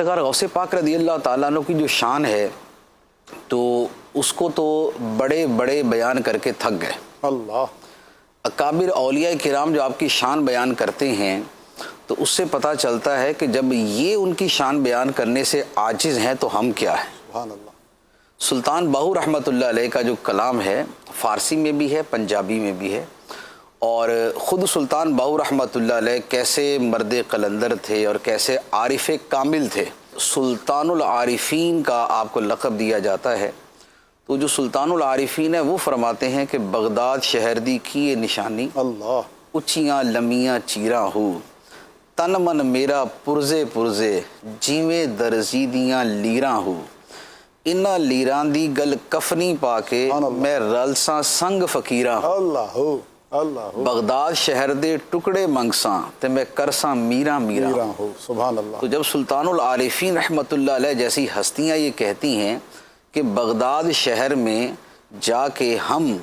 سرکار غوث پاک رضی اللہ تعالیٰ عنہ کی جو شان ہے تو اس کو تو بڑے بڑے بیان کر کے تھک گئے. اللہ. اکابر اولیاء کرام جو آپ کی شان بیان کرتے ہیں تو اس سے پتہ چلتا ہے کہ جب یہ ان کی شان بیان کرنے سے عاجز ہیں تو ہم کیا ہیں. سبحان اللہ. سلطان باہو رحمۃ اللہ علیہ کا جو کلام ہے فارسی میں بھی ہے پنجابی میں بھی ہے، اور خود سلطان باہو رحمۃ اللہ علیہ کیسے مرد قلندر تھے اور کیسے عارف کامل تھے. سلطان العارفین کا آپ کو لقب دیا جاتا ہے. تو جو سلطان العارفین ہے وہ فرماتے ہیں کہ بغداد شہر دی کی یہ نشانی، اللہ. اچیاں لمیاں چیراں ہو، تن من میرا پرزے پرزے جیویں درزیدیاں لیراں ہو، انہاں لیراں دی گل کفنی پا کے میں رلساں سنگ فقیراں ہوں. اللہ ہو. اللہ ہو. بغداد شہر دے ٹکڑے منگساں تے میں کرساں میراں میراں. میراں ہو. سبحان اللہ. تو جب سلطان العارفین رحمۃ اللہ علیہ جیسی ہستیاں یہ کہتی ہیں کہ بغداد شہر میں جا کے ہم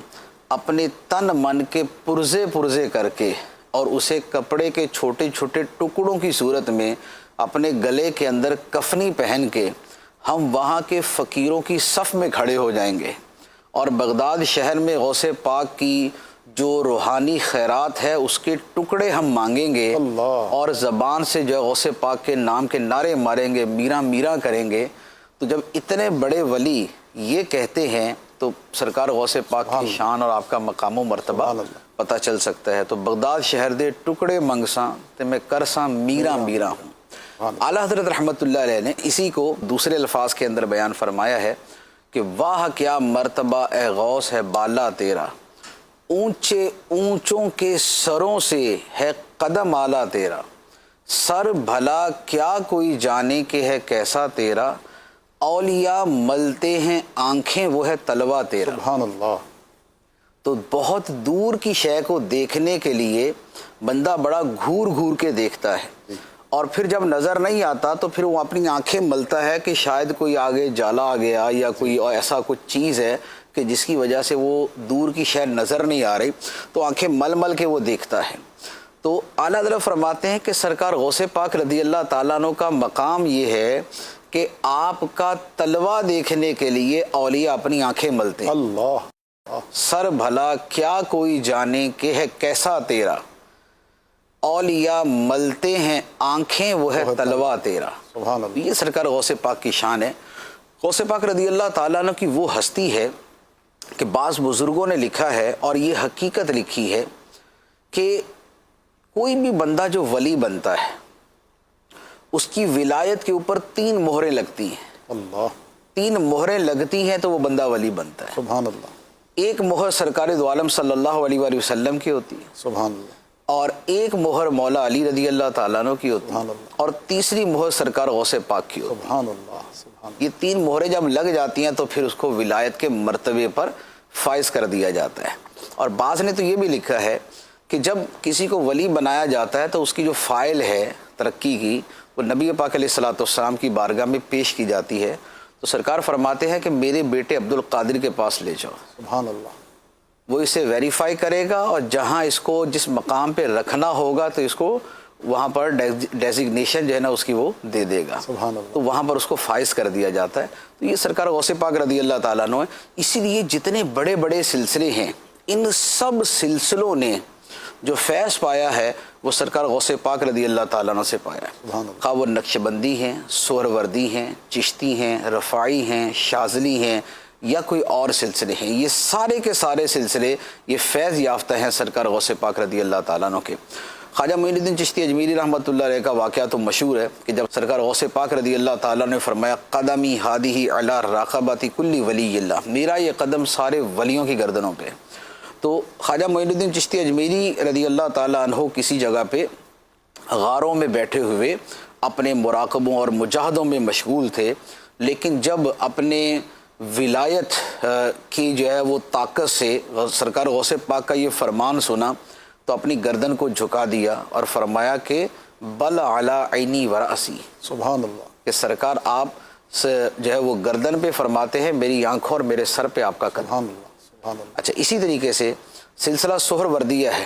اپنے تن من کے پرزے پرزے کر کے اور اسے کپڑے کے چھوٹے چھوٹے ٹکڑوں کی صورت میں اپنے گلے کے اندر کفنی پہن کے ہم وہاں کے فقیروں کی صف میں کھڑے ہو جائیں گے اور بغداد شہر میں غوث پاک کی جو روحانی خیرات ہے اس کے ٹکڑے ہم مانگیں گے اللہ. اور زبان سے جو غوث پاک کے نام کے نعرے ماریں گے، میراں میراں کریں گے. تو جب اتنے بڑے ولی یہ کہتے ہیں تو سرکار غوث پاک کی شان اور آپ کا مقام و مرتبہ پتہ چل سکتا ہے. تو بغداد شہر دے ٹکڑے منگساں تے میں کرساں میراں میراں ہوں. اعلیٰ حضرت رحمۃ اللہ علیہ نے اسی کو دوسرے الفاظ کے اندر بیان فرمایا ہے کہ واہ کیا مرتبہ اے غوث ہے بالا تیرا، اونچے اونچوں کے سروں سے ہے قدم اعلیٰ تیرا، سر بھلا کیا کوئی جانے کے ہے کیسا تیرا، اولیاء ملتے ہیں آنکھیں وہ ہے تلوا تیرا. سبحان اللہ. تو بہت دور کی شے کو دیکھنے کے لیے بندہ بڑا گھور گھور کے دیکھتا ہے، اور پھر جب نظر نہیں آتا تو پھر وہ اپنی آنکھیں ملتا ہے کہ شاید کوئی آگے جالا آ گیا یا کوئی ایسا کچھ چیز ہے کہ جس کی وجہ سے وہ دور کی شے نظر نہیں آ رہی، تو آنکھیں مل مل کے وہ دیکھتا ہے. تو اعلیٰ حضرت فرماتے ہیں کہ سرکار غوث پاک رضی اللہ تعالیٰ عنہ کا مقام یہ ہے کہ آپ کا تلوا دیکھنے کے لیے اولیاء اپنی آنکھیں ملتے ہیں. اللہ. سر بھلا کیا کوئی جانے کہ ہے کیسا تیرا، اولیاء ملتے ہیں آنکھیں وہ ہے تلوا تیرا. سبحان اللہ. یہ سرکار غوث پاک کی شان ہے. غوث پاک رضی اللہ تعالیٰ عنہ کی وہ ہستی ہے کہ بعض بزرگوں نے لکھا ہے اور یہ حقیقت لکھی ہے کہ کوئی بھی بندہ جو ولی بنتا ہے اس کی ولایت کے اوپر 3 مہریں لگتی ہیں. اللہ. 3 مہریں لگتی ہیں تو وہ بندہ ولی بنتا ہے. سبحان اللہ. ایک مہر سرکار دو عالم صلی اللہ علیہ وآلہ وسلم کی ہوتی ہے، سبحان اللہ. اور ایک مہر مولا علی رضی اللہ تعالیٰ عنہ کی ہوتی ہے، سبحان اللہ. اور تیسری مہر سرکار غوث پاک کی ہوتی ہے. سبحان اللہ. سبحان اللہ. یہ 3 مہریں جب لگ جاتی ہیں تو پھر اس کو ولایت کے مرتبے پر فائز کر دیا جاتا ہے. اور بعض نے تو یہ بھی لکھا ہے کہ جب کسی کو ولی بنایا جاتا ہے تو اس کی جو فائل ہے ترقی کی وہ نبی پاک علیہ الصلوۃ والسلام کی بارگاہ میں پیش کی جاتی ہے. تو سرکار فرماتے ہیں کہ میرے بیٹے عبد القادر کے پاس لے جاؤ، سبحان اللہ. وہ اسے ویریفائی کرے گا اور جہاں اس کو جس مقام پہ رکھنا ہوگا تو اس کو وہاں پر ڈیزگنیشن جو ہے نا اس کی وہ دے دے گا. سبحان اللہ. تو وہاں پر اس کو فائز کر دیا جاتا ہے. تو یہ سرکار غوث پاک رضی اللہ تعالیٰ عنہ ہے. اسی لیے جتنے بڑے بڑے سلسلے ہیں ان سب سلسلوں نے جو فیض پایا ہے وہ سرکار غوث پاک رضی اللہ تعالیٰ عنہ سے پایا ہے. سبحان اللہ. خواہ وہ نقشبندی ہیں، سہروردی ہیں، چشتی ہیں، رفاعی ہیں، شاذلی ہیں یا کوئی اور سلسلے ہیں، یہ سارے کے سارے سلسلے یہ فیض یافتہ ہیں سرکار غوث پاک رضی اللہ تعالیٰ عنہ کے. خواجہ معین الدین چشتی اجمیری رحمۃ اللہ علیہ کا واقعہ تو مشہور ہے کہ جب سرکار غوث پاک رضی اللہ تعالیٰ نے فرمایا قدمی ہادی علی راقبۃ کل ولی اللہ، میرا یہ قدم سارے ولیوں کی گردنوں پہ. تو خواجہ معین الدین چشتی اجمیری رضی اللہ تعالیٰ عنہ کسی جگہ پہ غاروں میں بیٹھے ہوئے اپنے مراقبوں اور مجاہدوں میں مشغول تھے، لیکن جب اپنے ولایت کی جو ہے وہ طاقت سے سرکار غوث پاک کا یہ فرمان سنا تو اپنی گردن کو جھکا دیا اور فرمایا کہ بل علی عینی و رأسی. سبحان اللہ. کہ سرکار آپ سے جو ہے وہ گردن پہ فرماتے ہیں، میری آنکھوں اور میرے سر پہ آپ کا قدم. سبحان اللہ. سبحان اللہ. اچھا، اسی طریقے سے سلسلہ سہروردیہ ہے